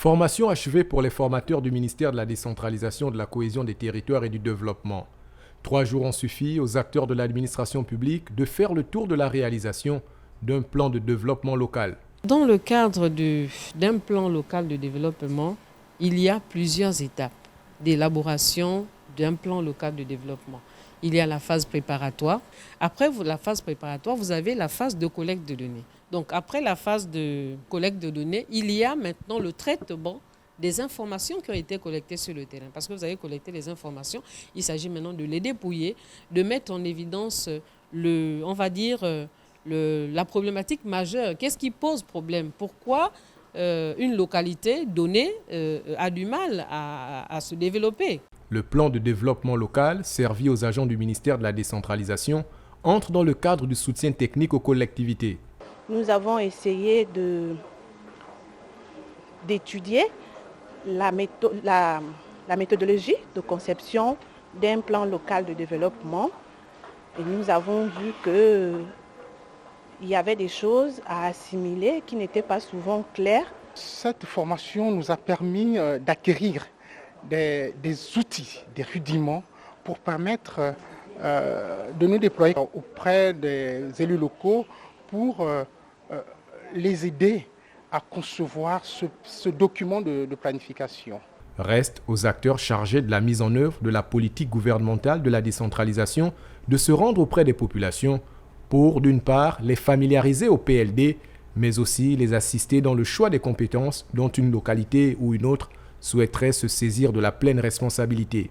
Formation achevée pour les formateurs du ministère de la décentralisation, de la cohésion des territoires et du développement. 3 jours ont suffi aux acteurs de l'administration publique de faire le tour de la réalisation d'un plan de développement local. Dans le cadre d'un plan local de développement, il y a plusieurs étapes d'élaboration d'un plan local de développement. Il y a la phase préparatoire. Après la phase préparatoire, vous avez la phase de collecte de données. Donc après la phase de collecte de données, il y a maintenant le traitement des informations qui ont été collectées sur le terrain. Parce que vous avez collecté les informations, il s'agit maintenant de les dépouiller, de mettre en évidence la problématique majeure. Qu'est-ce qui pose problème? Pourquoi une localité donnée a du mal à se développer? Le plan de développement local, servi aux agents du ministère de la décentralisation, entre dans le cadre du soutien technique aux collectivités. Nous avons essayé d'étudier la méthodologie de conception d'un plan local de développement et nous avons vu qu'il y avait des choses à assimiler qui n'étaient pas souvent claires. Cette formation nous a permis d'acquérir des outils, des rudiments pour permettre de nous déployer auprès des élus locaux pour les aider à concevoir ce document de planification. Reste aux acteurs chargés de la mise en œuvre de la politique gouvernementale de la décentralisation de se rendre auprès des populations pour, d'une part, les familiariser au PLD, mais aussi les assister dans le choix des compétences dont une localité ou une autre souhaiterait se saisir de la pleine responsabilité.